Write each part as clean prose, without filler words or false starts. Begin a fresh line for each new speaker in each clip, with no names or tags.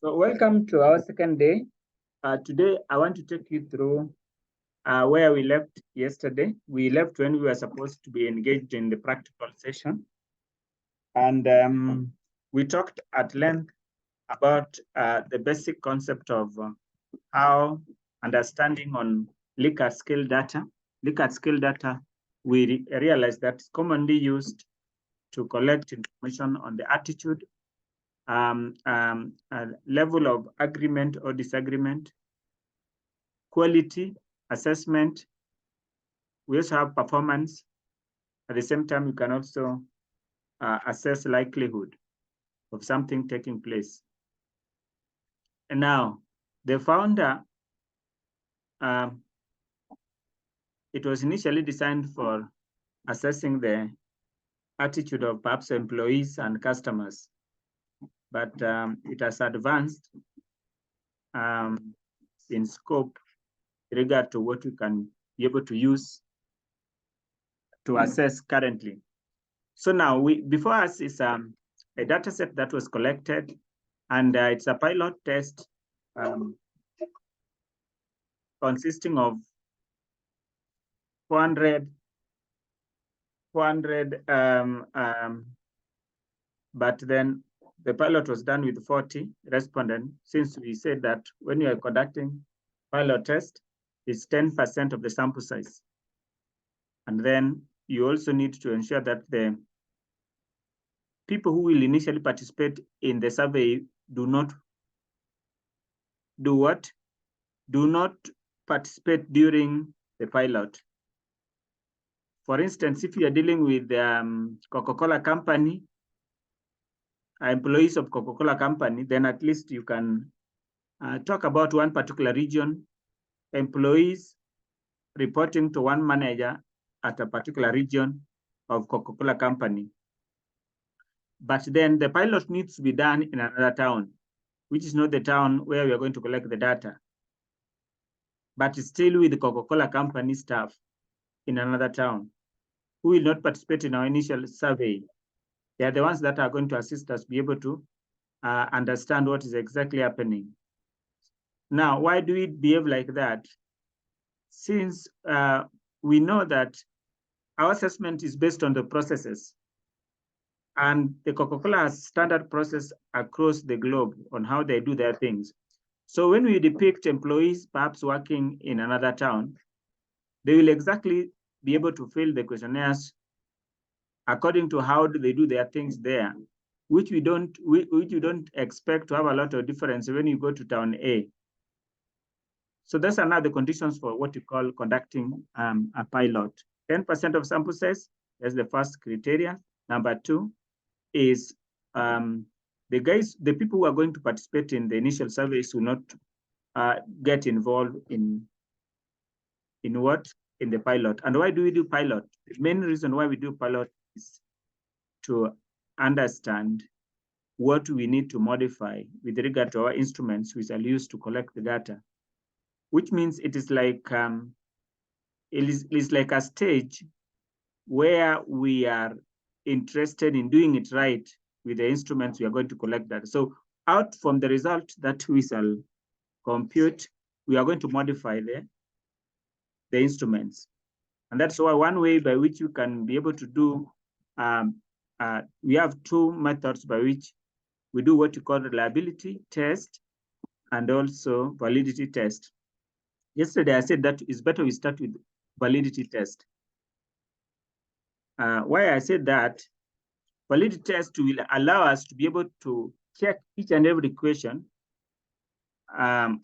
So welcome to our second day. Today, I want to take you through where we left yesterday. We left when we were supposed to be engaged in the practical session. And we talked at length about the basic concept of how understanding on Likert scale data. Likert scale data, we realized that it's commonly used to collect information on the attitude, level of agreement or disagreement, quality assessment. We also have performance. At the same time, you can also assess likelihood of something taking place. And now, the founder, it was initially designed for assessing the attitude of perhaps employees and customers, but it has advanced in scope in regard to what we can be able to use to assess currently. So now, before us is a data set that was collected, and it's a pilot test consisting of 400, but then the pilot was done with 40 respondents, since we said that when you are conducting pilot test, it's 10% of the sample size. And then you also need to ensure that the people who will initially participate in the survey do not do what? Do not participate during the pilot. For instance, if you are dealing with Coca-Cola company, employees of Coca-Cola company, then at least you can talk about one particular region, employees reporting to one manager at a particular region of Coca-Cola company. But then the pilot needs to be done in another town, which is not the town where we are going to collect the data, but it's still with the Coca-Cola company staff in another town who will not participate in our initial survey. They are the ones that are going to assist us be able to understand what is exactly happening. Now, why do we behave like that? Since we know that our assessment is based on the processes, and the Coca-Cola has standard process across the globe on how they do their things. So when we depict employees perhaps working in another town, they will exactly be able to fill the questionnaires according to how do they do their things there, which you don't expect to have a lot of difference when you go to town A. So that's another conditions for what you call conducting a pilot. 10% of sample size, that's the first criteria. Number two is the people who are going to participate in the initial surveys will not get involved in what? In the pilot. And why do we do pilot? The main reason why we do pilot is to understand what we need to modify with regard to our instruments which are used to collect the data, which means it is like like a stage where we are interested in doing it right with the instruments we are going to collect data. So out from the result that we shall compute, we are going to modify the instruments. And that's why one way by which you can be able to do, we have two methods by which we do what you call reliability test and also validity test. Yesterday, I said that it's better we start with validity test. Why I said that, validity test will allow us to be able to check each and every question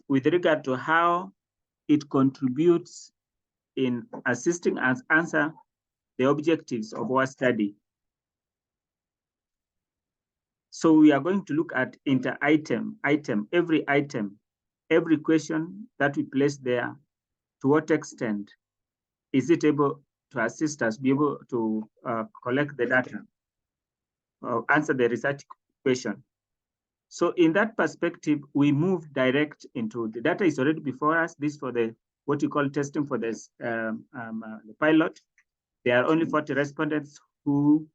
with regard to how it contributes in assisting us answer the objectives of our study. So we are going to look at every item, every question that we place there, to what extent is it able to assist us be able to collect the data, or answer the research question. So in that perspective, we move direct into the data is already before us. This for the what you call testing for this the pilot. There are only 40 respondents who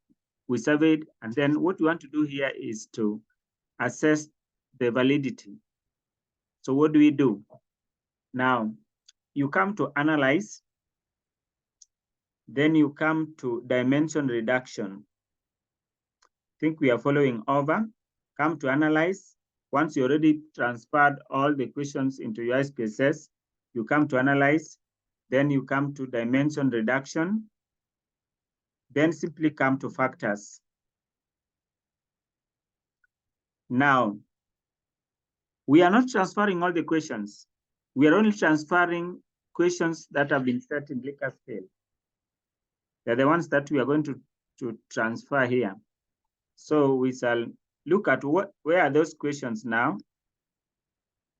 we surveyed, and then what we want to do here is to assess the validity. So what do we do? Now, you come to analyze, then you come to dimension reduction. I think we are following over. Come to analyze. Once you already transferred all the questions into your SPSS, you come to analyze, then you come to dimension reduction, then simply come to factors. Now, we are not transferring all the questions. We are only transferring questions that have been set in Likert scale. They're the ones that we are going to transfer here. So we shall look at where are those questions now.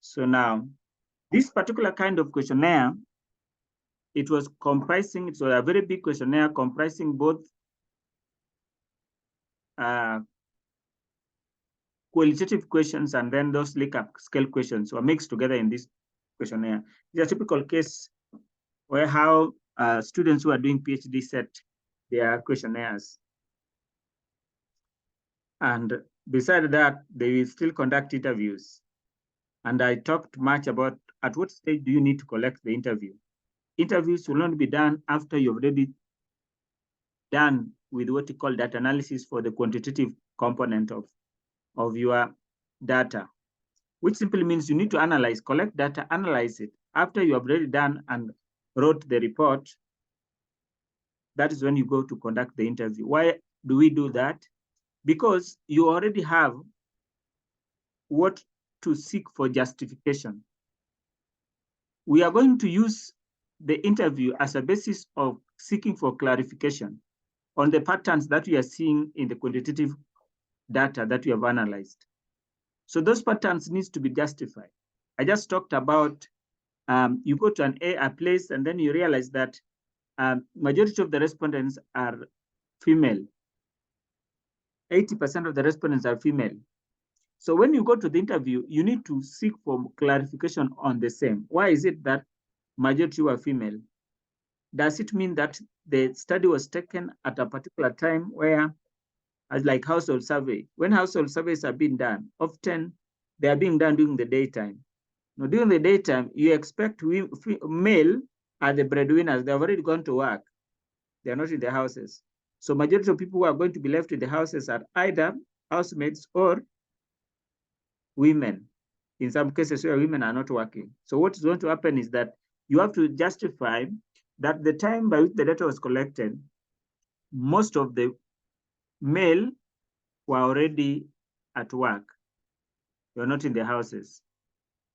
So now, this particular kind of questionnaire, it was a very big questionnaire comprising both qualitative questions and then those Likert scale questions were mixed together in this questionnaire. It's a typical case where how students who are doing PhD set their questionnaires. And beside that, they will still conduct interviews. And I talked much about at what stage do you need to collect the interview. Interviews will not be done after you've already done with what you call data analysis for the quantitative component of your data, which simply means you need to analyze, collect data, analyze it. After you have already done and wrote the report, that is when you go to conduct the interview. Why do we do that? Because you already have what to seek for justification. We are going to use the interview as a basis of seeking for clarification on the patterns that we are seeing in the quantitative data that we have analyzed. So those patterns need to be justified. I just talked about you go to a place and then you realize that majority of the respondents are female. 80% of the respondents are female. So when you go to the interview, you need to seek for clarification on the same. Why is it that majority were female? Does it mean that the study was taken at a particular time where, as like household survey, when household surveys are being done, often they are being done during the daytime. Now, during the daytime, you expect male are the breadwinners. They've already gone to work. They're not in their houses. So majority of people who are going to be left in the houses are either housemates or women, in some cases where women are not working. So what is going to happen is that you have to justify that the time by which the data was collected, most of the male were already at work. They were not in their houses.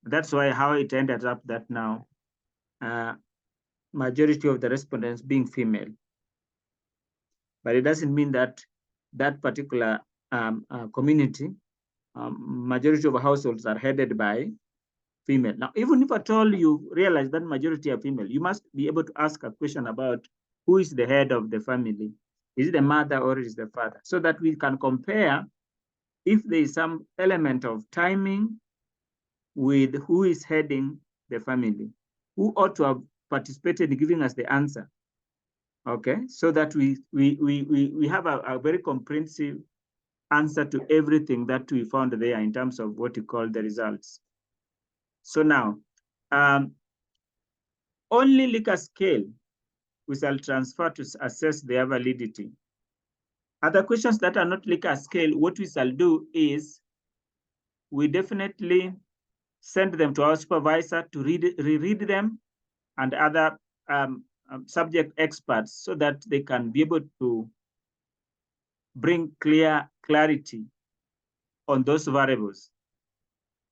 That's why how it ended up that now majority of the respondents being female. But it doesn't mean that that particular community, majority of households are headed by female. Now, even if at all you realize that majority are female, you must be able to ask a question about who is the head of the family. Is it the mother or is it the father? So that we can compare if there is some element of timing with who is heading the family, who ought to have participated in giving us the answer. Okay, so that we have a very comprehensive answer to everything that we found there in terms of what you call the results. So now, only Likert scale we shall transfer to assess their validity. Other questions that are not Likert scale, what we shall do is we definitely send them to our supervisor to reread them and other subject experts so that they can be able to bring clarity on those variables.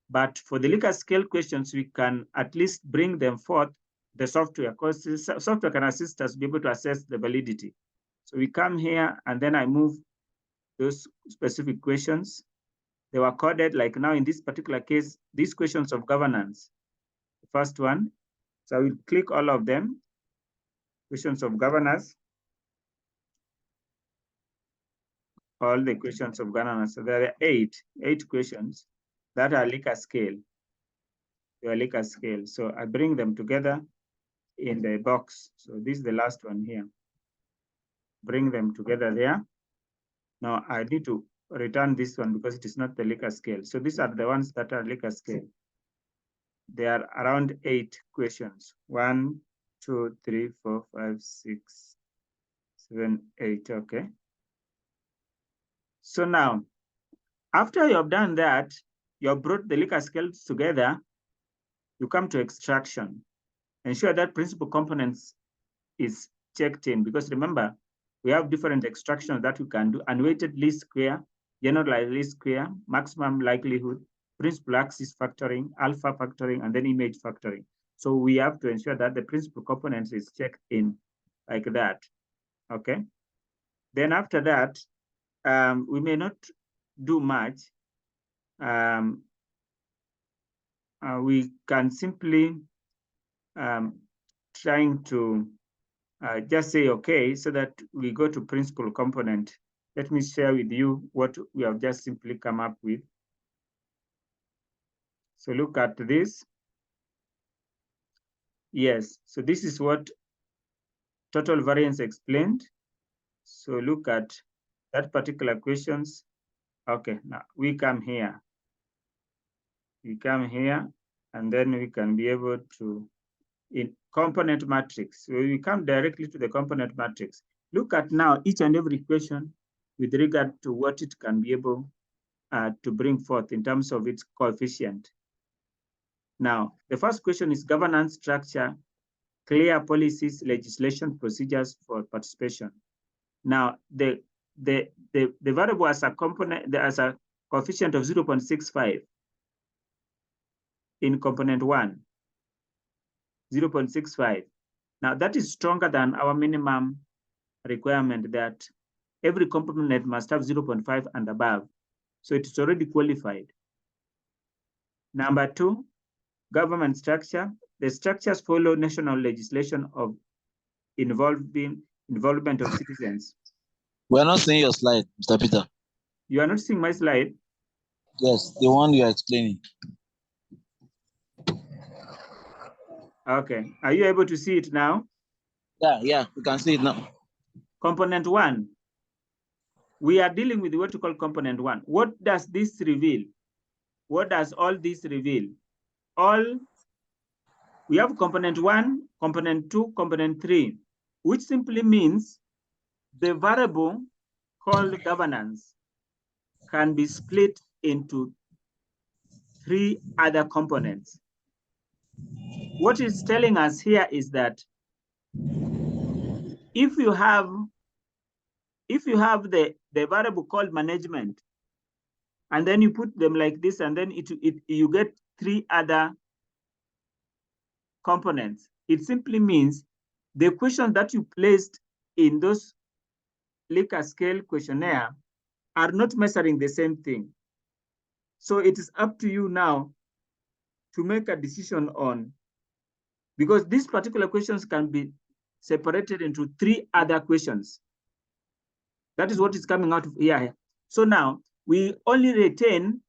But for the Likert scale questions, we can at least bring them forth the software, because the software can assist us to be able to assess the validity. So we come here and then I move those specific questions. They were coded, like now in this particular case, these questions of governance. The first one, so I will click all of them. Questions of governance. All the questions of governance. So there are eight questions that are Likert scale. They are Likert scale. So I bring them together in the box. So this is the last one here. Bring them together there. Now I need to return this one because it is not the Likert scale. So these are the ones that are Likert scale. There are around 8 questions. 1, 2, 3, 4, 5, 6, 7, 8. Okay. So now, after you have done that, you have brought the Likert scales together, you come to extraction. Ensure that principal components is checked in, because remember, we have different extractions that we can do: unweighted least square, generalized least square, maximum likelihood, principal axis factoring, alpha factoring, and then image factoring. So we have to ensure that the principal components is checked in like that. Okay. Then after that, we may not do much. We can simply trying to just say okay, so that we go to principal component. Let me share with you what we have just simply come up with. So look at this. Yes, so this is what total variance explained. So look at that particular questions. Okay, now we come here. We come here, and then we can be able to, in component matrix, so we come directly to the component matrix. Look at now each and every question with regard to what it can be able to bring forth in terms of its coefficient. Now, the first question is governance structure, clear policies, legislation, procedures for participation. Now, the variable as a component, as a coefficient of 0.65 in component 1, 0.65. Now, that is stronger than our minimum requirement that every component must have 0.5 and above. So it's already qualified. Number 2, government structure. The structures follow national legislation of involvement of citizens.
We are not seeing your slide, Mr. Peter.
You are not seeing my slide?
Yes, the one you are explaining.
Okay. Are you able to see it now?
Yeah, we can see it now.
Component 1. We are dealing with what you call component 1. What does this reveal? What does all this reveal? We have component 1, component 2, component 3, which simply means the variable called governance can be split into 3 other components. What it's telling us here is that if you have the variable called management, and then you put them like this, and then you get 3 other components, it simply means the questions that you placed in those Likert scale questionnaire are not measuring the same thing. So it is up to you now to make a decision on, because these particular questions can be separated into 3 other questions. That is what is coming out of here. So now we only retain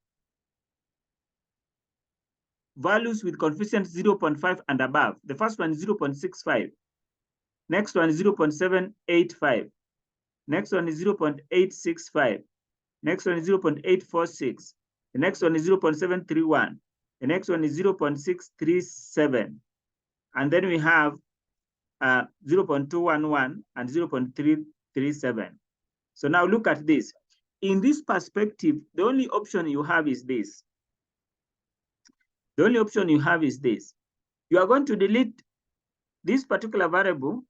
values with coefficient 0.5 and above. The first one is 0.65. Next one is 0.785. Next one is 0.865. Next one is 0.846. The next one is 0.731. The next one is 0.637. And then we have 0.211 and 0.337. So now look at this. In this perspective, the only option you have is this. The only option you have is this. You are going to delete this particular variable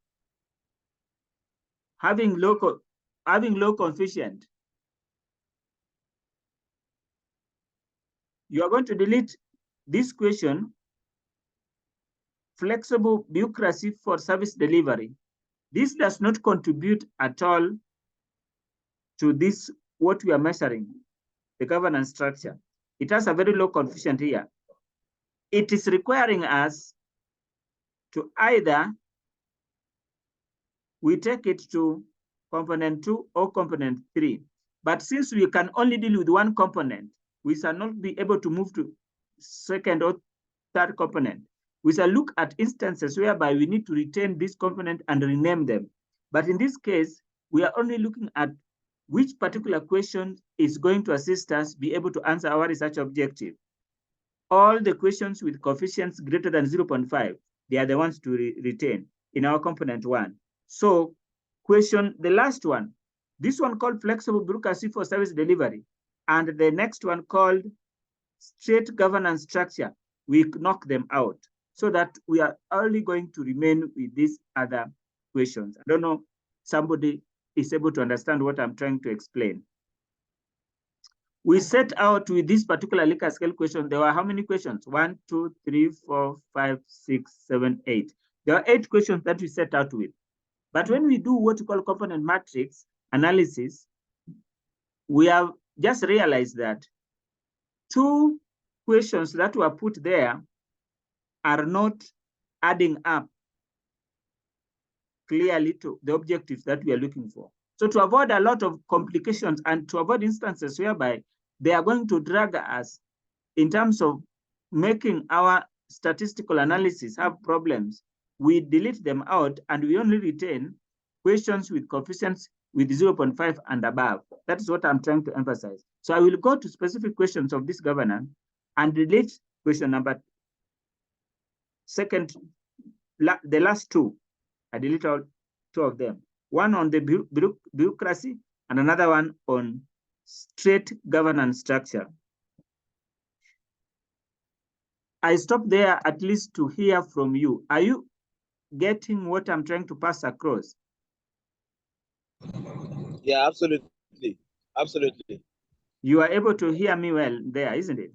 having low coefficient. You are going to delete this question, flexible bureaucracy for service delivery. This does not contribute at all to this, what we are measuring, the governance structure. It has a very low coefficient here. It is requiring us to either we take it to component 2 or component 3. But since we can only deal with one component, we shall not be able to move to second or third component. We shall look at instances whereby we need to retain this component and rename them. But in this case, we are only looking at which particular questions is going to assist us be able to answer our research objective. All the questions with coefficients greater than 0.5, they are the ones to retain in our component 1. So the last one, this one called flexible bureaucracy for service delivery, and the next one called state governance structure, we knock them out so that we are only going to remain with these other questions. I don't know, somebody is able to understand what I'm trying to explain. We set out with this particular Likert scale question. There were how many questions? 1, 2, 3, 4, 5, 6, 7, 8. There are 8 questions that we set out with. But when we do what we call component matrix analysis, we have just realized that 2 questions that were put there are not adding up clearly to the objectives that we are looking for. So to avoid a lot of complications and to avoid instances whereby they are going to drag us in terms of making our statistical analysis have problems, we delete them out and we only retain questions with coefficients with 0.5 and above. That is what I'm trying to emphasize. So I will go to specific questions of this governance and delete question number second, the last 2. I delete all 2 of them. One on the bureaucracy and another one on state governance structure. I stop there at least to hear from you. Are you getting what I'm trying to pass across?
Yeah, absolutely. Absolutely.
You are able to hear me well there, isn't it?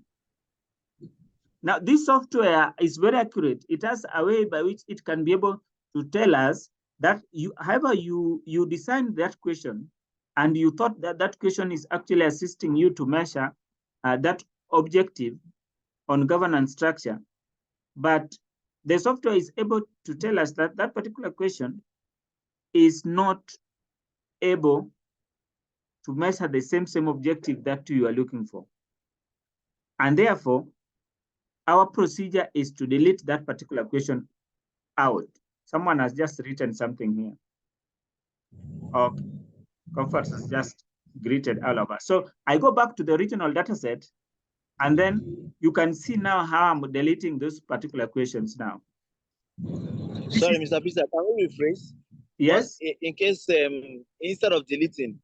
Now, this software is very accurate. It has a way by which it can be able to tell us that however you designed that question and you thought that that question is actually assisting you to measure that objective on governance structure, but the software is able to tell us that that particular question is not able to measure the same objective that you are looking for. And therefore, our procedure is to delete that particular question out. Someone has just written something here. Okay, Comfort has just greeted all of us. So I go back to the original data set, and then you can see now how I'm deleting those particular questions now.
Sorry, Mr. Peter, can we rephrase?
Yes.
But in case instead of deleting,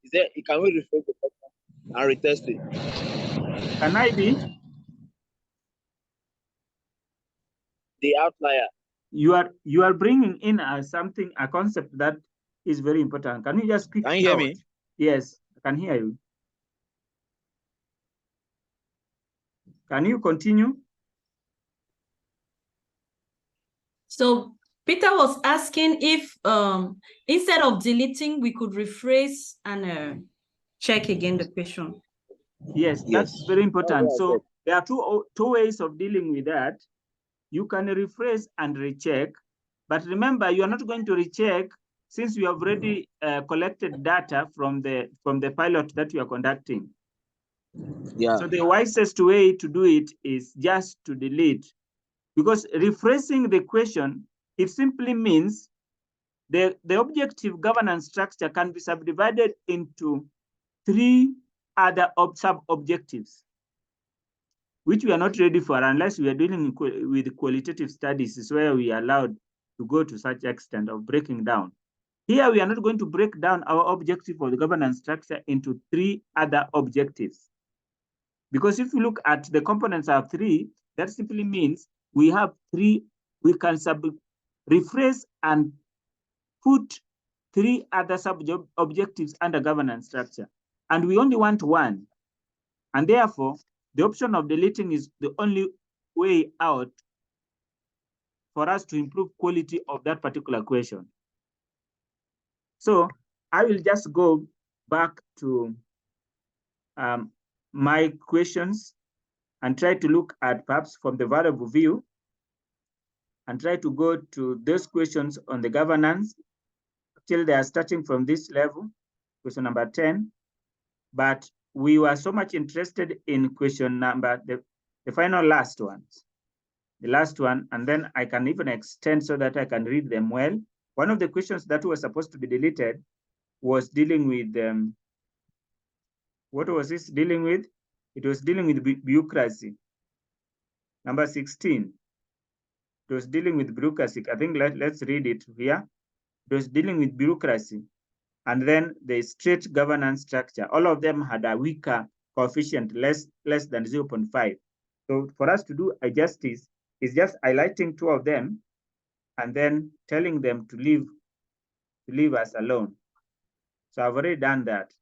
can we rephrase the question and retest it?
Can I be?
The outlier.
You are bringing in a concept that is very important. Can you just speak?
Can you hear me?
Yes, I can hear you. Can you continue?
So Peter was asking if instead of deleting, we could rephrase and check again the question.
Yes, that's very important. So there are two ways of dealing with that. You can rephrase and recheck, but remember, you are not going to recheck since you have already collected data from the pilot that you are conducting.
Yeah.
So the wisest way to do it is just to delete, because rephrasing the question, it simply means the objective governance structure can be subdivided into 3 other sub-objectives, which we are not ready for unless we are dealing with qualitative studies, is where we are allowed to go to such extent of breaking down. Here, we are not going to break down our objective for the governance structure into 3 other objectives. Because if you look at the components of 3, that simply means we have 3, we can rephrase and put 3 other sub-objectives under governance structure. And we only want 1. And therefore, the option of deleting is the only way out for us to improve quality of that particular question. So I will just go back to my questions and try to look at perhaps from the variable view and try to go to those questions on the governance till they are starting from this level, question number 10. But we were so much interested in question number, the final last ones, the last one, and then I can even extend so that I can read them well. One of the questions that was supposed to be deleted was dealing with What was this dealing with? It was dealing with bureaucracy. Number 16, it was dealing with bureaucracy. I think let's read it here. It was dealing with bureaucracy. And then the state governance structure. All of them had a weaker coefficient, less than 0.5. So for us to do a justice is just highlighting 2 of them and then telling them to leave us alone. So I've already done that.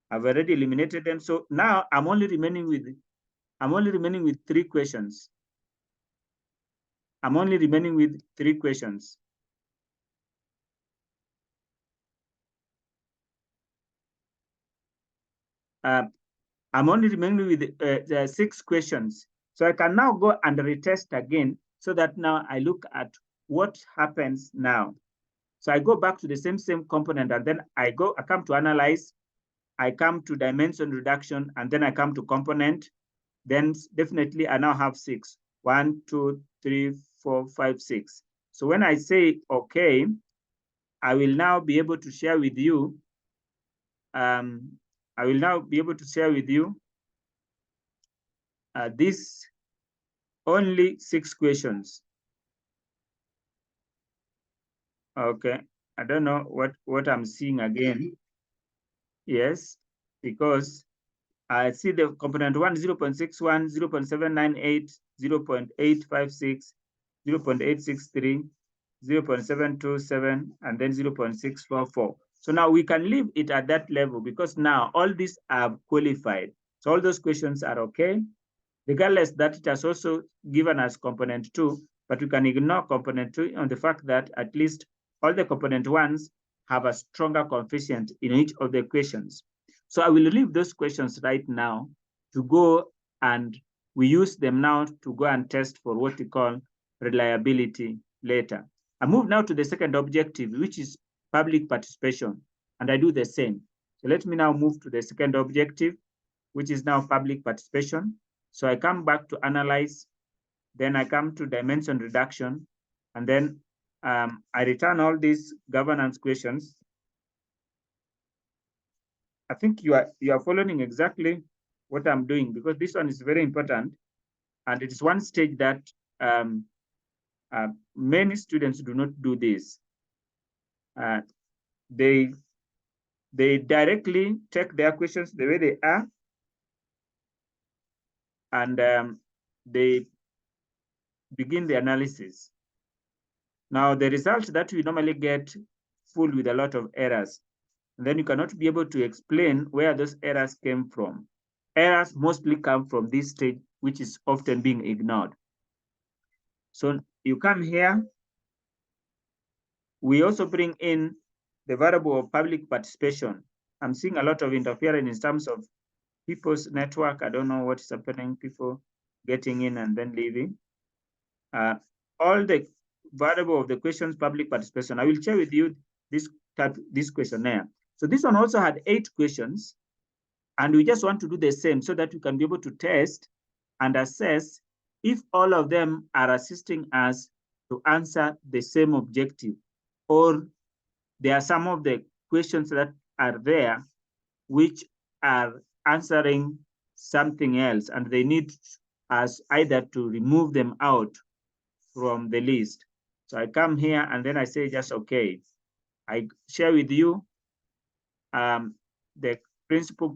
I've already eliminated them. So now I'm only remaining with 3 questions. I'm only remaining with 3 questions. I'm only remaining with 6 questions. So I can now go and retest again so that now I look at what happens now. So I go back to the same component and then I come to analyze, I come to dimension reduction, and then I come to component. Then definitely I now have 6. 1, 2, 3, 4, 5, 6. So when I say okay, I will now be able to share with you. This only 6 questions. Okay, I don't know what I'm seeing again. Yes, because I see the component 1, 0.61, 0.798, 0.856, 0.863, 0.727, and then 0.644. So now we can leave it at that level because now all these are qualified. So all those questions are okay, regardless that it has also given us component 2, but we can ignore component 2 on the fact that at least all the component 1s have a stronger coefficient in each of the questions. So I will leave those questions right now to go, and we use them now to go and test for what we call reliability later. I move now to the second objective, which is public participation, and I do the same. So let me now move to the second objective, which is now public participation. So I come back to analyze, then I come to dimension reduction, and then I return all these governance questions. I think you are following exactly what I'm doing, because this one is very important, and it is one stage that many students do not do this. They directly take their questions the way they are, and they begin the analysis. Now, the results that we normally get full with a lot of errors. And then you cannot be able to explain where those errors came from. Errors mostly come from this stage, which is often being ignored. So you come here. We also bring in the variable of public participation. I'm seeing a lot of interference in terms of people's network. I don't know what is happening, people getting in and then leaving. All the variable of the questions, public participation. I will share with you this questionnaire. So this one also had 8 questions, and we just want to do the same so that we can be able to test and assess if all of them are assisting us to answer the same objective, or there are some of the questions that are there which are answering something else, and they need us either to remove them out from the list. So I come here and then I say just okay. I share with you the principal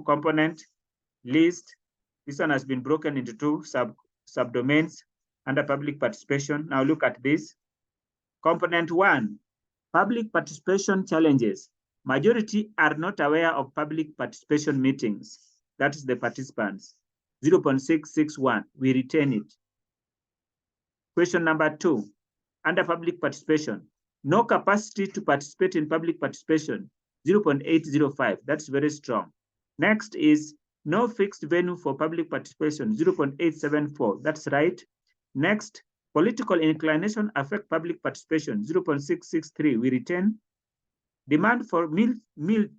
component list. This one has been broken into 2 subdomains under public participation. Now look at this. Component 1, public participation challenges. Majority are not aware of public participation meetings. That is the participants. 0.661, we retain it. Question number 2, under public participation, no capacity to participate in public participation, 0.805, that's very strong. Next is no fixed venue for public participation, 0.874, that's right. Next, political inclination affect public participation, 0.663, we retain. Demand for meal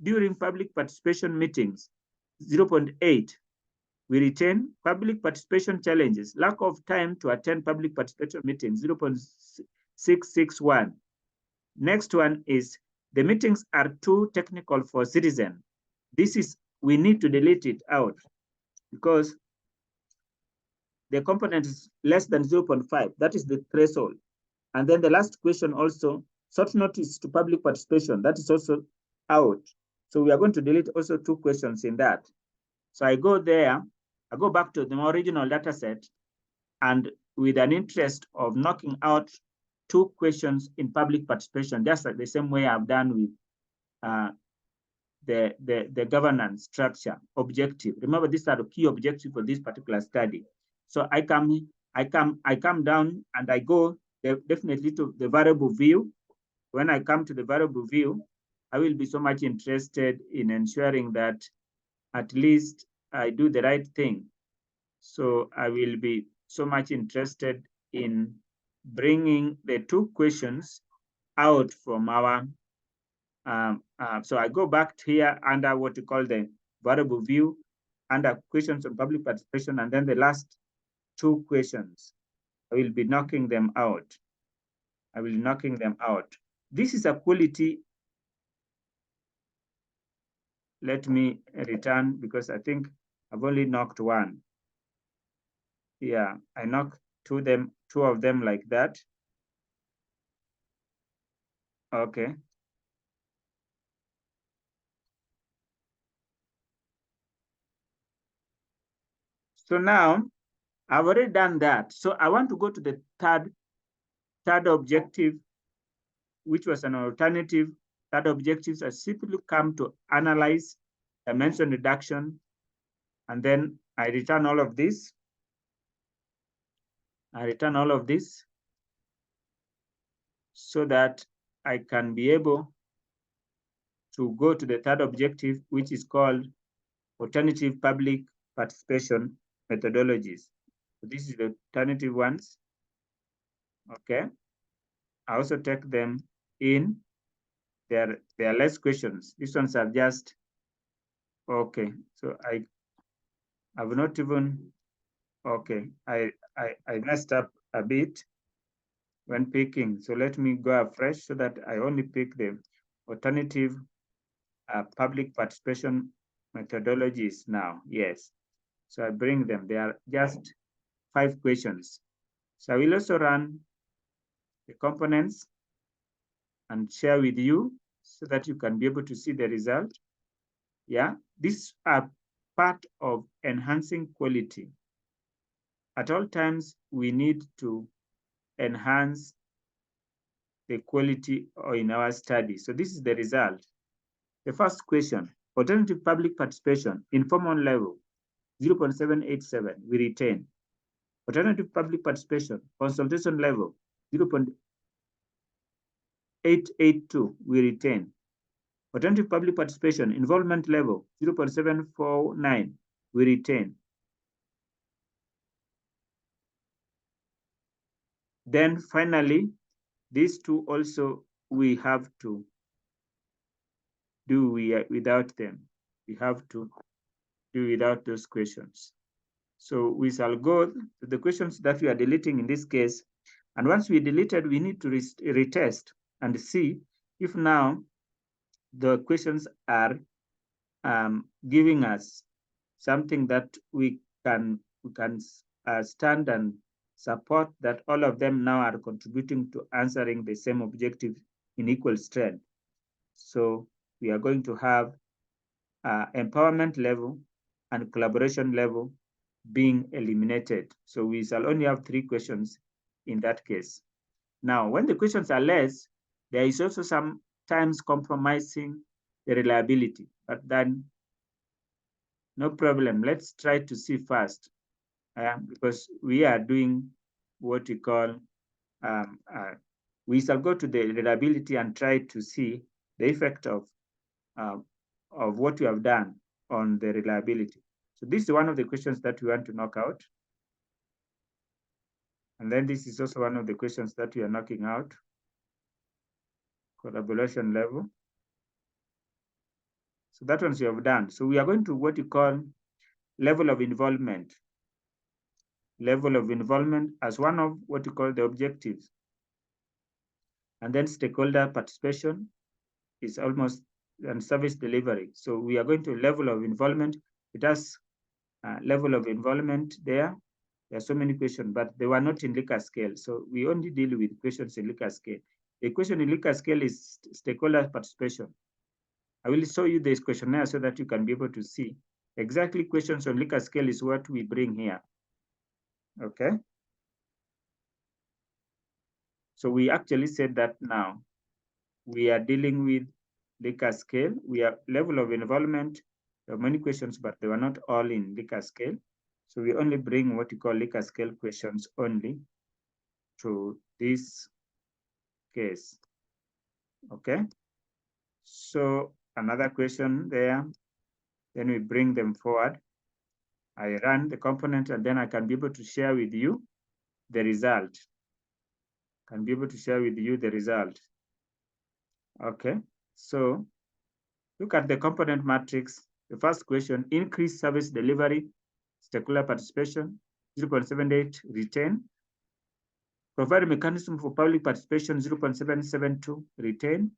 during public participation meetings, 0.8, we retain. Public participation challenges, lack of time to attend public participation meetings, 0.661. Next one is the meetings are too technical for citizens, we need to delete it out because the component is less than 0.5. That is the threshold. And then the last question also, short notice to public participation, that is also out. So we are going to delete also 2 questions in that. So I go there, I go back to the original data set, and with an interest of knocking out 2 questions in public participation, just like the same way I've done with the governance structure objective. Remember, these are the key objectives for this particular study. So I come down and I go definitely to the variable view. When I come to the variable view, I will be so much interested in ensuring that at least I do the right thing. So I will be so much interested in bringing the 2 questions out from our, so I go back to here under what you call the variable view, under questions on public participation, and then the last 2 questions, I will be knocking them out. I will be knocking them out. This is a quality. Let me return because I think I've only knocked 1. Yeah, I knocked 2 of them like that. Okay. So now I've already done that. So I want to go to the third objective, which was an alternative. Third objectives are simply come to analyze dimension reduction, and then I return all of this. I return all of this so that I can be able to go to the third objective, which is called alternative public participation methodologies. So this is the alternative ones. Okay. I also take them in. There are less questions. These ones are just okay. So I've not even okay. I messed up a bit when picking. So let me go afresh so that I only pick the alternative public participation methodologies now. Yes. So I bring them. They are just 5 questions. So I will also run the components and share with you so that you can be able to see the result. Yeah, these are part of enhancing quality. At all times, we need to enhance the quality in our study. So this is the result. The first question, alternative public participation, informal level, 0.787, we retain. Alternative public participation, consultation level, 0.882, we retain. Alternative public participation, involvement level, 0.749, we retain. Then finally, these 2 also we have to do without them. We have to do without those questions. So we shall go to the questions that we are deleting in this case. And once we deleted, we need to retest and see if now the questions are giving us something that we can stand and support that all of them now are contributing to answering the same objective in equal strength. So we are going to have empowerment level and collaboration level being eliminated. So we shall only have 3 questions in that case. Now, when the questions are less, there is also sometimes compromising the reliability, but then no problem. Let's try to see first, because we are doing what we call, we shall go to the reliability and try to see the effect of what we have done on the reliability. So this is one of the questions that we want to knock out. And then this is also one of the questions that we are knocking out, collaboration level. So that ones we have done. So we are going to what you call level of involvement. Level of involvement as one of what you call the objectives. And then stakeholder participation is almost and service delivery. So we are going to level of involvement. It has level of involvement there. There are so many questions, but they were not in Likert scale. So we only deal with questions in Likert scale. The question in Likert scale is stakeholder participation. I will show you this questionnaire so that you can be able to see exactly questions on Likert scale is what we bring here. Okay. So we actually said that now we are dealing with Likert scale. We are level of involvement. There are many questions, but they were not all in Likert scale. So we only bring what you call Likert scale questions only to this case. Okay. So another question there, then we bring them forward. I run the component and then I can be able to share with you the result. Can be able to share with you the result. Okay, so look at the component matrix. The first question, increase service delivery, stakeholder participation, 0.78, retain. Provide a mechanism for public participation, 0.772, retain.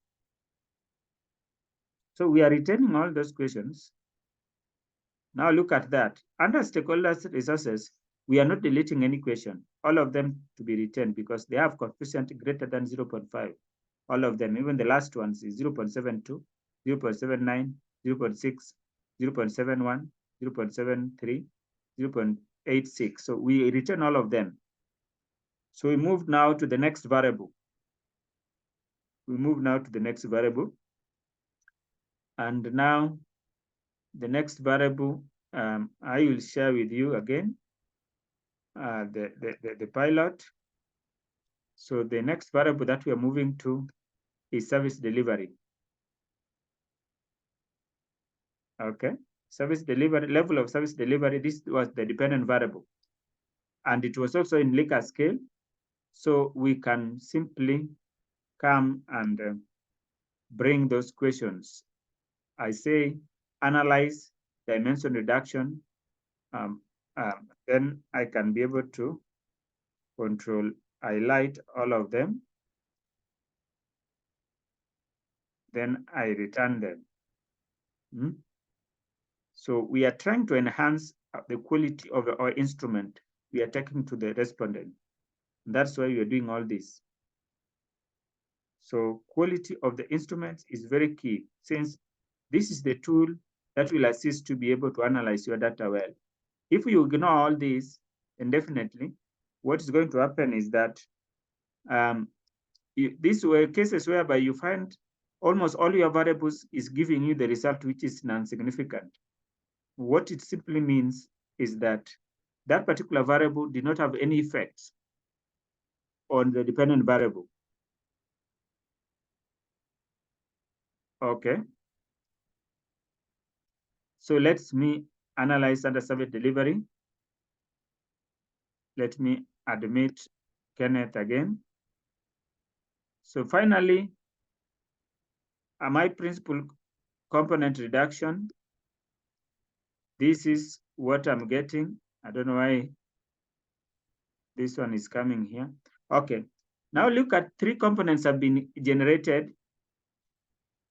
So we are retaining all those questions. Now look at that. Under stakeholders resources, we are not deleting any question. All of them to be retained because they have coefficient greater than 0.5. All of them, even the last ones is 0.72, 0.79, 0.6, 0.71, 0.73, 0.86. So we return all of them. So we move now to the next variable. We move now to the next variable. And now the next variable, I will share with you again the pilot. So the next variable that we are moving to is service delivery. Okay, service delivery, level of service delivery, this was the dependent variable. And it was also in Likert scale. So we can simply come and bring those questions. I say analyze dimension reduction. Then I can be able to control highlight all of them. Then I return them. So we are trying to enhance the quality of our instrument we are taking to the respondent. That's why we are doing all this. So quality of the instruments is very key, since this is the tool that will assist to be able to analyze your data well. If you ignore all this, then definitely what is going to happen is that these were cases whereby you find almost all your variables is giving you the result which is non-significant. What it simply means is that that particular variable did not have any effects on the dependent variable. Okay. So let me analyze under service delivery. Let me admit Kenneth again. So finally, my principal component reduction, this is what I'm getting. I don't know why this one is coming here. Okay, now look at 3 components have been generated.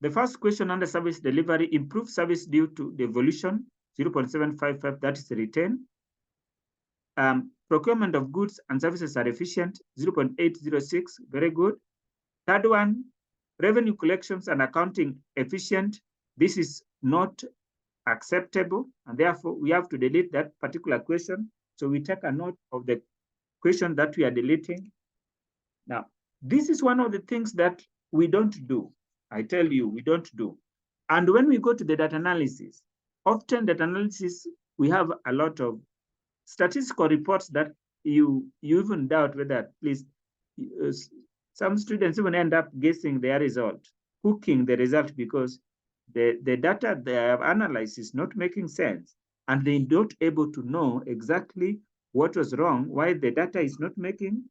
The first question under service delivery, improve service due to devolution, 0.755, that is retain. Procurement of goods and services are efficient, 0.806, very good. Third one, revenue collections and accounting efficient. This is not acceptable, and therefore we have to delete that particular question. So we take a note of the question that we are deleting. Now, this is one of the things that we don't do. I tell you, we don't do. And when we go to the data analysis, often data analysis, we have a lot of statistical reports that you even doubt whether at least some students even end up guessing their result, hooking the result because the data they have analyzed is not making sense, and they're not able to know exactly what was wrong, why the data is not making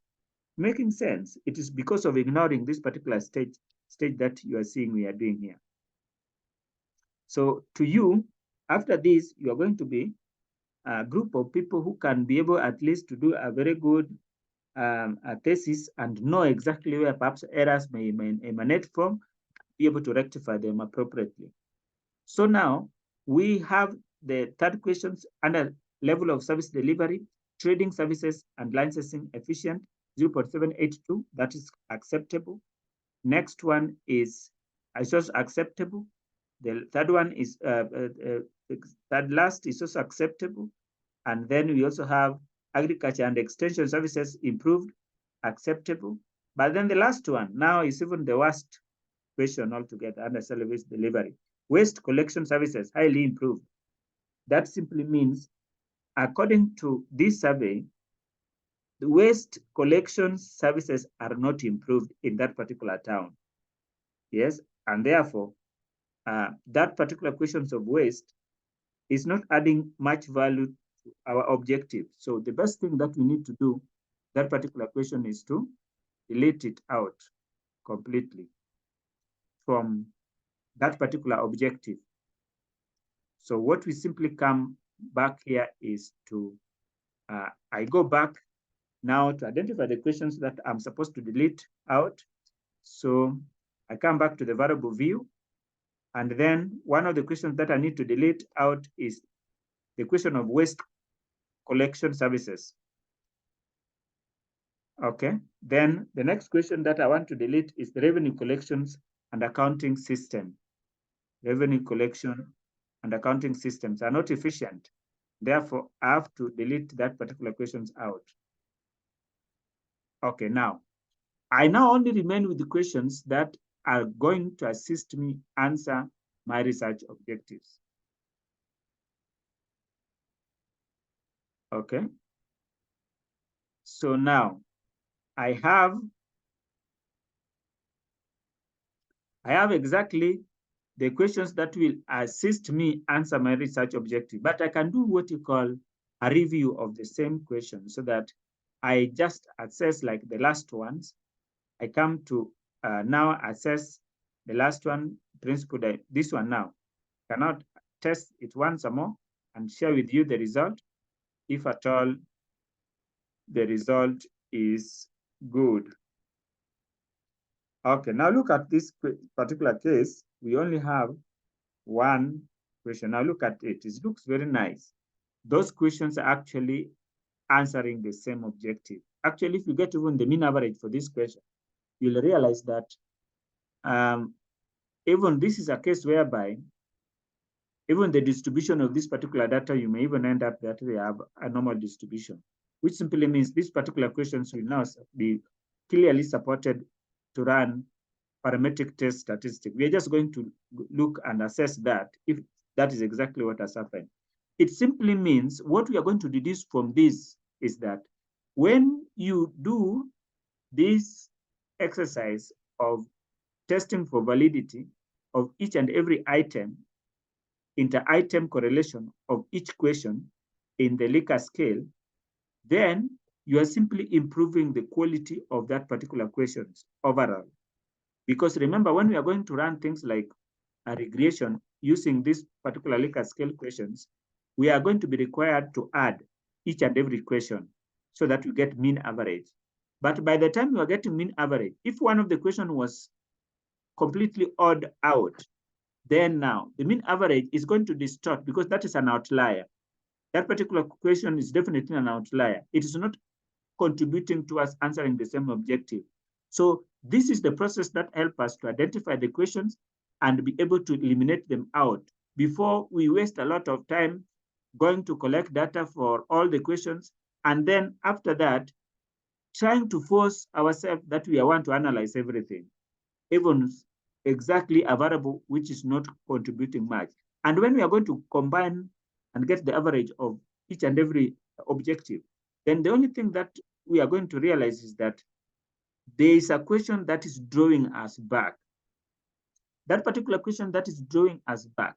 sense. It is because of ignoring this particular stage that you are seeing we are doing here. So to you, after this, you are going to be a group of people who can be able at least to do a very good thesis and know exactly where perhaps errors may emanate from. be able to rectify them appropriately. So now we have the third questions under level of service delivery, trading services and licensing efficient, 0.782, that is acceptable. Next one is also acceptable. The third one is, third last is also acceptable. And then we also have agriculture and extension services improved, acceptable. But then the last one now is even the worst question altogether under service delivery. Waste collection services, highly improved. That simply means, according to this survey, the waste collection services are not improved in that particular town. Yes, and therefore, that particular questions of waste is not adding much value to our objective. So the best thing that we need to do, that particular question, is to delete it out completely from that particular objective. So what we simply come back here is to, I go back now to identify the questions that I'm supposed to delete out. So I come back to the variable view. And then one of the questions that I need to delete out is the question of waste collection services. Okay, then the next question that I want to delete is the revenue collections and accounting system. Revenue collection and accounting systems are not efficient. Therefore, I have to delete that particular questions out. Okay, now, I now only remain with the questions that are going to assist me answer my research objectives. Okay. So now I have exactly the questions that will assist me answer my research objective, but I can do what you call a review of the same question so that I just assess like the last ones. I come to now assess the last one, principle, this one now. Cannot test it once more and share with you the result, if at all the result is good. Okay, now look at this particular case. We only have one question. Now look at it. It looks very nice. Those questions are actually answering the same objective. Actually, if you get even the mean average for this question, you'll realize that even this is a case whereby even the distribution of this particular data, you may even end up that they have a normal distribution, which simply means these particular questions will now be clearly supported to run parametric test statistic. We are just going to look and assess that if that is exactly what has happened. It simply means what we are going to deduce from this is that when you do this exercise of testing for validity of each and every item, inter-item correlation of each question in the Likert scale, then you are simply improving the quality of that particular questions overall. Because remember, when we are going to run things like a regression using this particular Likert scale questions, we are going to be required to add each and every question so that we get mean average. But by the time you are getting mean average, if one of the question was completely odd out, then now the mean average is going to distort because that is an outlier. That particular question is definitely an outlier. It is not contributing to us answering the same objective. So this is the process that helps us to identify the questions and be able to eliminate them out before we waste a lot of time going to collect data for all the questions. And then after that, trying to force ourselves that we want to analyze everything, even exactly a variable which is not contributing much. And when we are going to combine and get the average of each and every objective, then the only thing that we are going to realize is that there is a question that is drawing us back. That particular question that is drawing us back,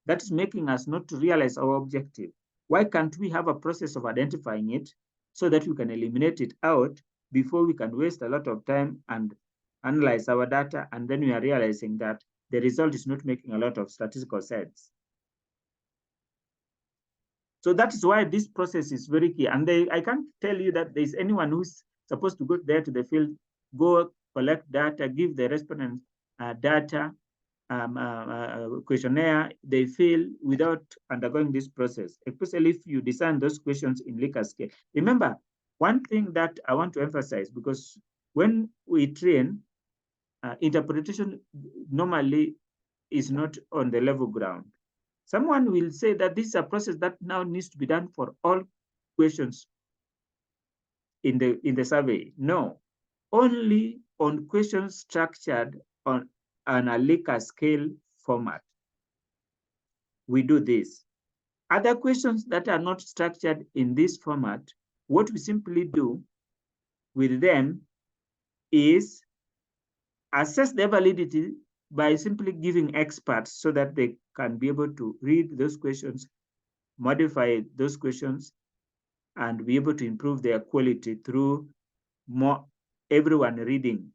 that is making us not to realize our objective. Why can't we have a process of identifying it so that we can eliminate it out before we can waste a lot of time and analyze our data, and then we are realizing that the result is not making a lot of statistical sense. So that is why this process is very key. And I can't tell you that there's anyone who's supposed to go there to the field, go collect data, give the respondents data, questionnaire, they fail without undergoing this process, especially if you design those questions in Likert scale. Remember, one thing that I want to emphasize, because when we train, interpretation normally is not on the level ground. Someone will say that this is a process that now needs to be done for all questions in the survey. No, only on questions structured on a Likert scale format. We do this. Other questions that are not structured in this format, what we simply do with them is assess their validity by simply giving experts so that they can be able to read those questions, modify those questions, and be able to improve their quality through everyone reading.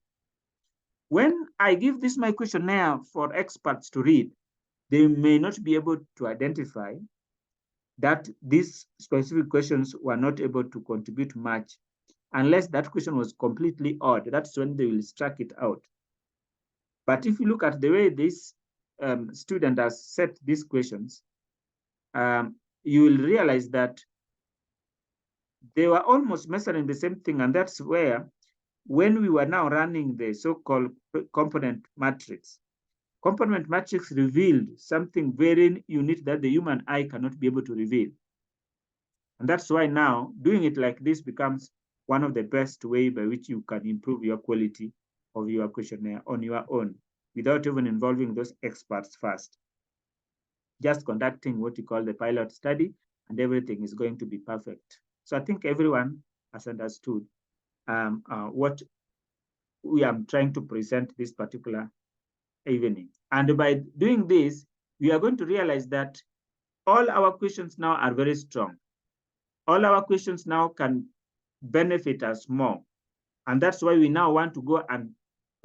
When I give this my questionnaire for experts to read, they may not be able to identify that these specific questions were not able to contribute much unless that question was completely odd. That's when they will strike it out. But if you look at the way this student has set these questions, you will realize that they were almost measuring the same thing. And that's where, when we were now running the so-called component matrix revealed something very unique that the human eye cannot be able to reveal. And that's why now doing it like this becomes one of the best ways by which you can improve your quality of your questionnaire on your own without even involving those experts first. Just conducting what you call the pilot study, and everything is going to be perfect. So I think everyone has understood what we are trying to present this particular evening. And by doing this, we are going to realize that all our questions now are very strong. All our questions now can benefit us more. And that's why we now want to go and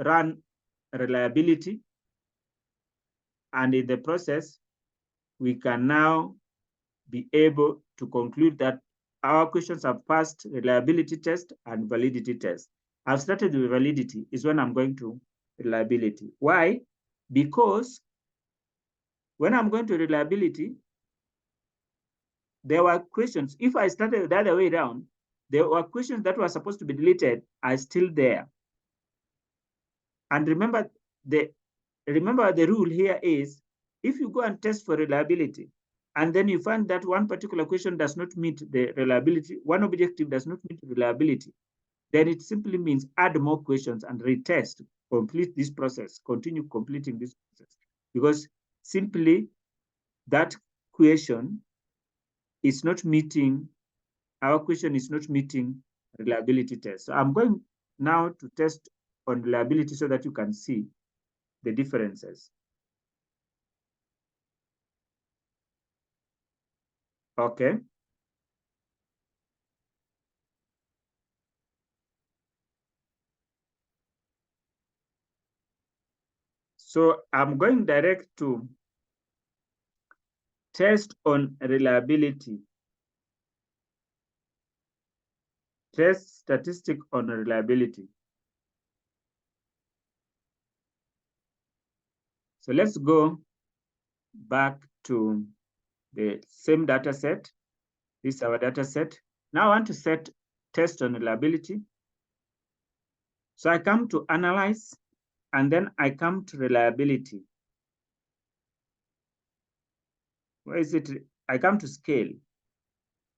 run reliability. And in the process, we can now be able to conclude that our questions have passed reliability test and validity test. I've started with validity, is when I'm going to reliability. Why? Because when I'm going to reliability, there were questions. If I started the other way around, there were questions that were supposed to be deleted are still there. And remember the rule here is, if you go and test for reliability, and then you find that one particular question does not meet the reliability, one objective does not meet reliability, then it simply means add more questions and retest, complete this process, continue completing this process. Because simply that question is not meeting, our question is not meeting reliability test. So I'm going now to test on reliability so that you can see the differences. Okay. So I'm going direct to test on reliability. Test statistic on reliability. So let's go back to the same data set. This is our data set. Now I want to set test on reliability. So I come to analyze, and then I come to reliability. Where is it? I come to scale,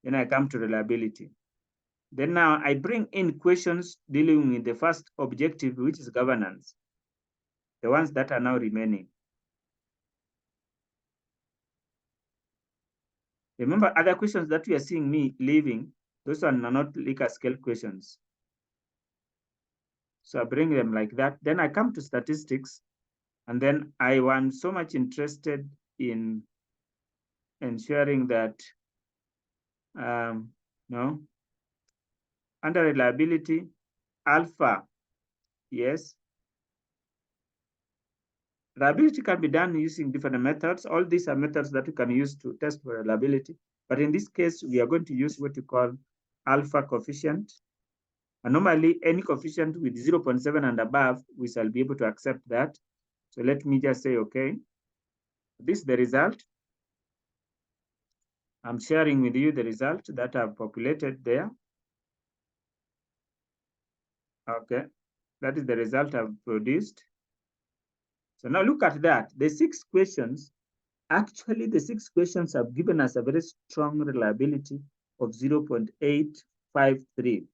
then I come to reliability. Then now I bring in questions dealing with the first objective, which is governance, the ones that are now remaining. Remember, other questions that you are seeing me leaving, those are not Likert scale questions. So I bring them like that. Then I come to statistics, and then I want so much interested in ensuring that no, under reliability, alpha, yes. Reliability can be done using different methods. All these are methods that you can use to test for reliability. But in this case, we are going to use what you call alpha coefficient. And normally, any coefficient with 0.7 and above, we shall be able to accept that. So let me just say, okay, this is the result. I'm sharing with you the result that I've populated there. Okay, that is the result I've produced. So now look at that. The 6 questions, actually the 6 questions have given us a very strong reliability of 0.853.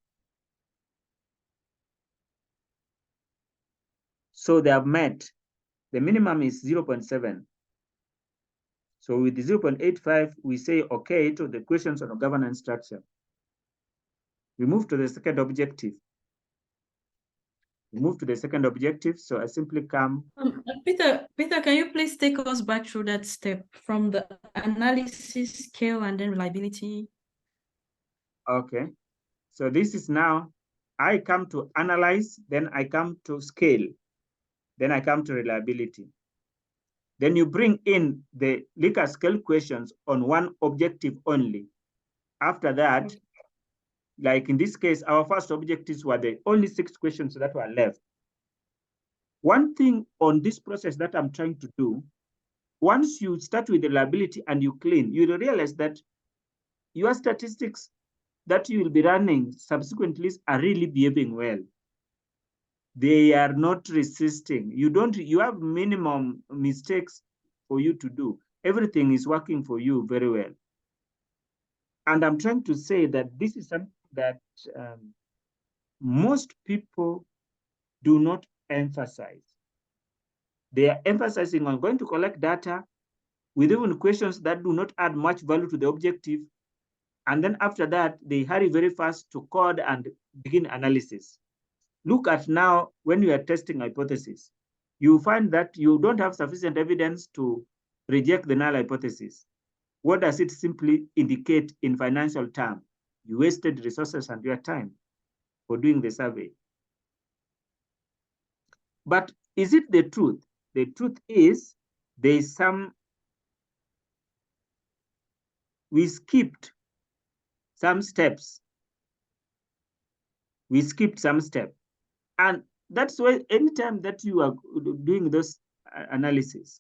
So they have met. The minimum is 0.7. So with the 0.85, we say okay to the questions on governance structure. We move to the second objective. So I simply come.
Peter, can you please take us back through that step from the analysis, scale, and then reliability?
Okay. So this is now, I come to analyze, then I come to scale, then I come to reliability. Then you bring in the Likert scale questions on one objective only. After that, like in this case, our first objectives were the only 6 questions that were left. One thing on this process that I'm trying to do, once you start with the reliability and you clean, you will realize that your statistics that you will be running subsequently are really behaving well. They are not resisting. You have minimum mistakes for you to do. Everything is working for you very well. And I'm trying to say that this is something that most people do not emphasize. They are emphasizing on going to collect data with even questions that do not add much value to the objective. And then after that, they hurry very fast to code and begin analysis. Look at now, when you are testing hypothesis, you find that you don't have sufficient evidence to reject the null hypothesis. What does it simply indicate in financial terms? You wasted resources and your time for doing the survey. But is it the truth? The truth is we skipped some steps. And that's why anytime that you are doing those analysis,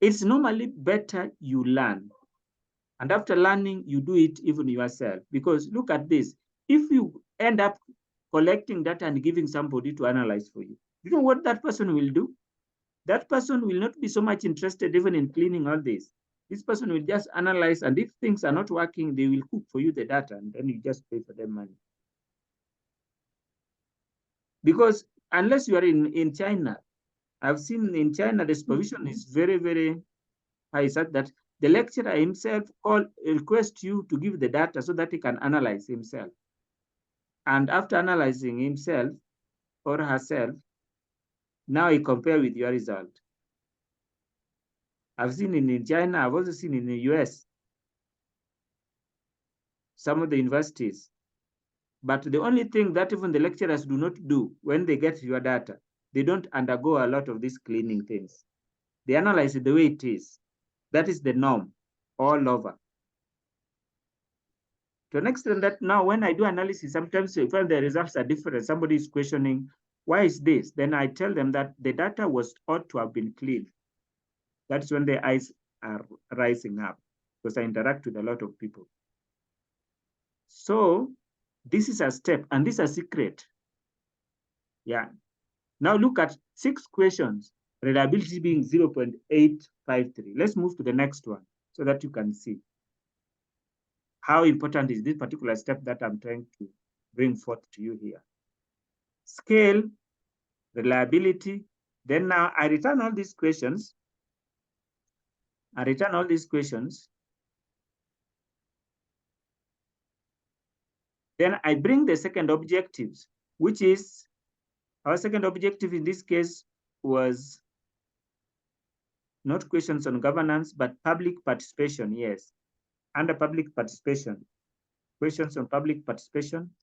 it's normally better you learn. And after learning, you do it even yourself. Because look at this. If you end up collecting data and giving somebody to analyze for you, you know what that person will do? That person will not be so much interested even in cleaning all this. This person will just analyze, and if things are not working, they will cook for you the data, and then you just pay for them money. Because unless you are in China, I've seen in China, the supervision is very, very high, such that the lecturer himself requests you to give the data so that he can analyze himself. And after analyzing himself or herself, now he compare with your result. I've seen it in China, I've also seen in the US, some of the universities. But the only thing that even the lecturers do not do when they get your data, they don't undergo a lot of these cleaning things. They analyze it the way it is. That is the norm all over. To an extent that now when I do analysis, sometimes if the results are different, somebody is questioning, why is this? Then I tell them that the data ought to have been cleaned. That's when the eyes are rising up, because I interact with a lot of people. So this is a step, and this is a secret. Yeah. Now look at 6 questions, reliability being 0.853. Let's move to the next one so that you can see how important is this particular step that I'm trying to bring forth to you here. Scale, reliability. Then now I return all these questions. Then I bring the second objectives, which is our second objective in this case was not questions on governance, but public participation. Yes, under public participation, questions on public participation.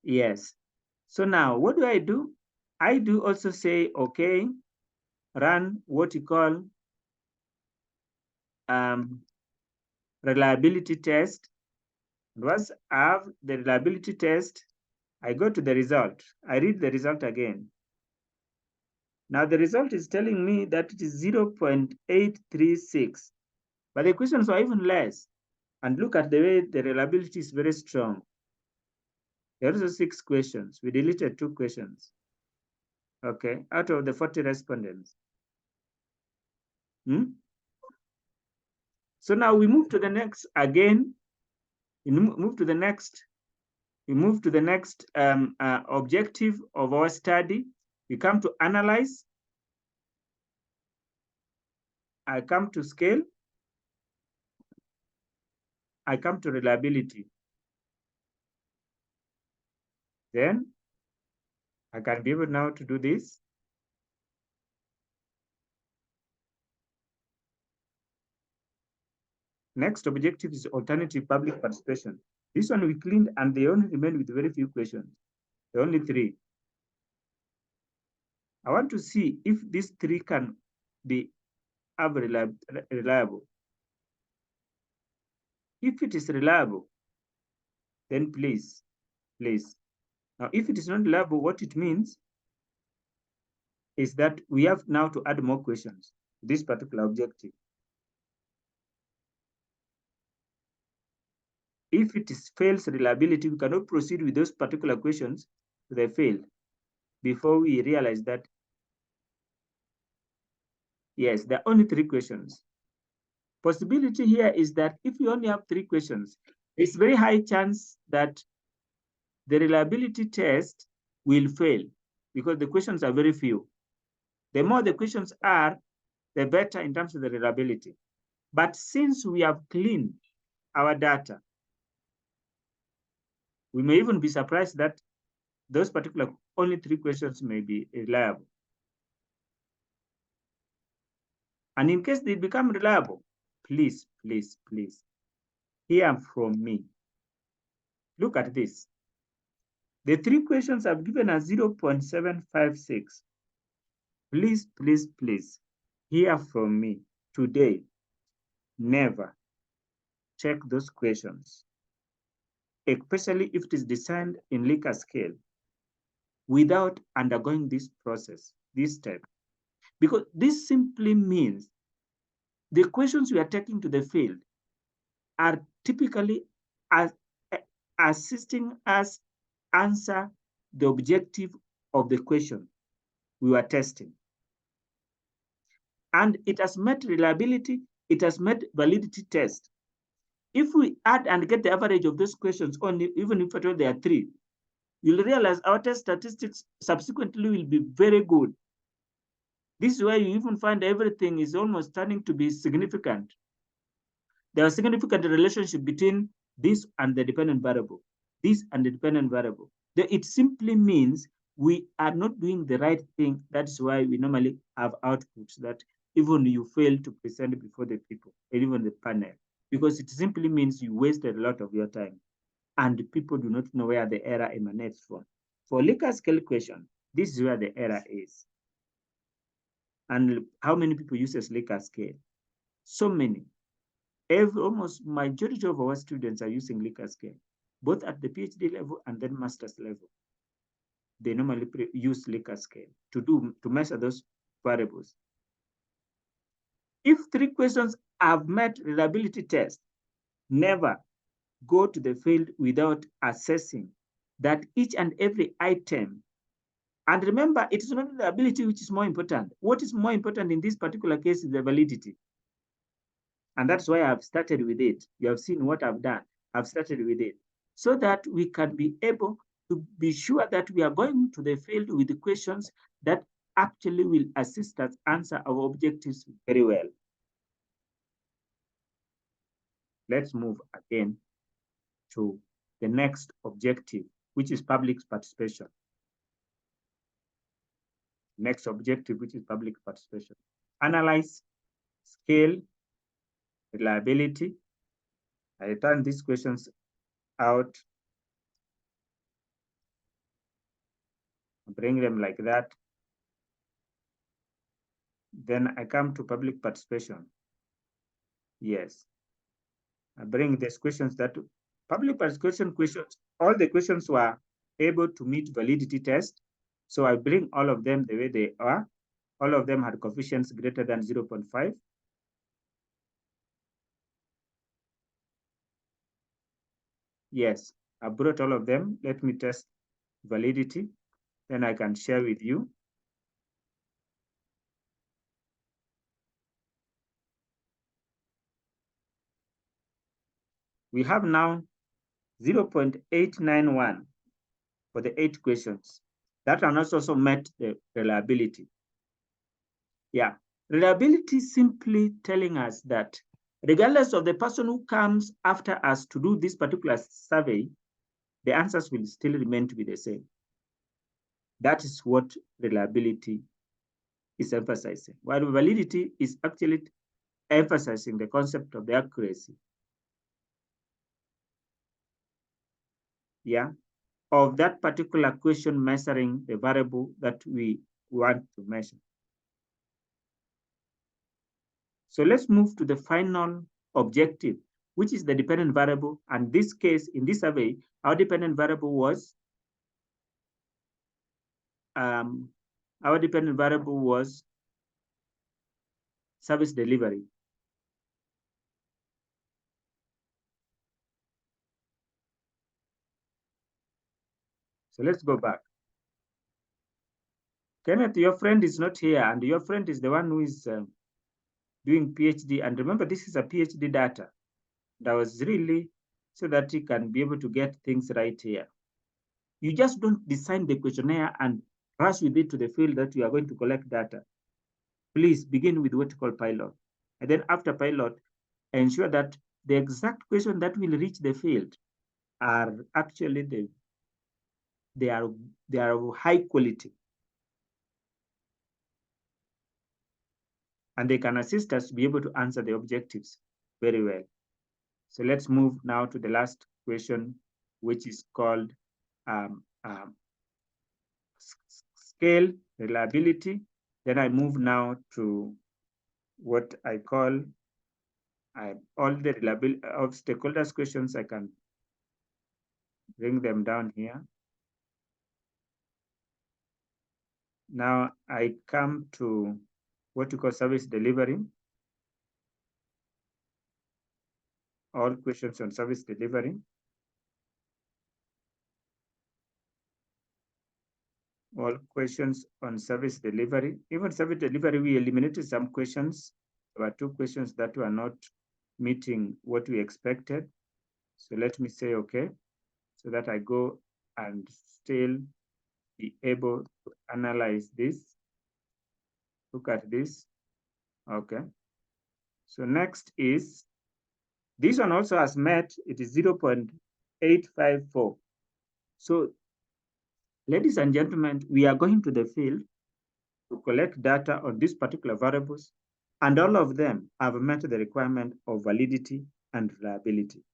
Yes. So now what do? I do also say, okay, run what you call reliability test. Once I have the reliability test, I go to the result. I read the result again. Now the result is telling me that it is 0.836, but the questions are even less. And look at the way the reliability is very strong. There are also 6 questions. We deleted 2 questions. Okay, out of the 40 respondents. So now we move to the next again. We move to the next. We move to the next objective of our study. We come to analyze. I come to scale. I come to reliability. Then I can be able now to do this. Next objective is alternative public participation. This one we cleaned and they only remain with very few questions. There are only 3. I want to see if these 3 can be reliable. If it is reliable, then please. Now, if it is not reliable, what it means is that we have now to add more questions to this particular objective. If it fails reliability, we cannot proceed with those particular questions. They failed before we realize that, yes, there are only 3 questions. Possibility here is that if you only have 3 questions, it's very high chance that the reliability test will fail because the questions are very few. The more the questions are, the better in terms of the reliability. But since we have cleaned our data, we may even be surprised that those particular only 3 questions may be reliable. And in case they become reliable, please hear from me. Look at this. The 3 questions have given us 0.756. Please hear from me today. Never check those questions, especially if it is designed in Likert scale, without undergoing this process, this step. Because this simply means the questions we are taking to the field are typically assisting us answer the objective of the question we were testing. And it has met reliability, it has met validity test. If we add and get the average of those questions only, even if at all there are 3, you'll realize our test statistics subsequently will be very good. This is where you even find everything is almost turning to be significant. There are significant relationship between this and the dependent variable, this and the dependent variable. It simply means we are not doing the right thing. That's why we normally have outputs that even you fail to present before the people, and even the panel, because it simply means you wasted a lot of your time and people do not know where the error emanates from. For Likert scale question, this is where the error is. And how many people uses Likert scale? So many. Almost majority of our students are using Likert scale, both at the PhD level and then master's level. They normally use Likert scale to measure those variables. If 3 questions have met reliability test, never go to the field without assessing that each and every item. And remember, it is not the ability which is more important. What is more important in this particular case is the validity. And that's why I've started with it. You have seen what I've done. I've started with it so that we can be able to be sure that we are going to the field with the questions that actually will assist us answer our objectives very well. Let's move again to the next objective, which is public participation. Next objective, which is public participation. Analyze, scale, reliability. I turn these questions out, bring them like that. Then I come to public participation. Yes, I bring these questions that Public participation questions, all the questions were able to meet validity test. So I bring all of them the way they are. All of them had coefficients greater than 0.5. Yes, I brought all of them. Let me test validity. Then I can share with you. We have now 0.891 for the 8 questions. That one also met the reliability. Yeah, reliability simply telling us that regardless of the person who comes after us to do this particular survey, the answers will still remain to be the same. That is what reliability is emphasizing, while validity is actually emphasizing the concept of the accuracy, yeah, of that particular question measuring the variable that we want to measure. So let's move to the final objective, which is the dependent variable. And this case, in this survey, our dependent variable was service delivery. So let's go back. Kenneth, your friend is not here, and your friend is the one who is doing PhD. And remember, this is a PhD data. That was really so that you can be able to get things right here. You just don't design the questionnaire and rush with it to the field that you are going to collect data. Please begin with what you call pilot. And then after pilot, ensure that the exact question that will reach the field are actually they are of high quality. And they can assist us to be able to answer the objectives very well. So let's move now to the last question, which is called scale reliability. Then I move now to what I call all the reliability of stakeholders questions. I can bring them down here. Now I come to what we call service delivery. All questions on service delivery. All questions on service delivery. Even service delivery, we eliminated some questions. There were 2 questions that were not meeting what we expected. So let me say okay, so that I go and still be able to analyze this. Look at this. Okay. So next is, this one also has met, it is 0.854. So ladies and gentlemen, we are going to the field to collect data on these particular variables, and all of them have met the requirement of validity and reliability.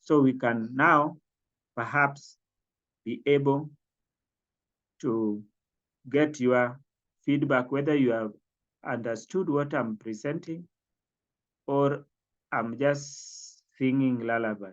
So we can now perhaps be able to get your feedback, whether you have understood what I'm presenting or I'm just singing lullaby.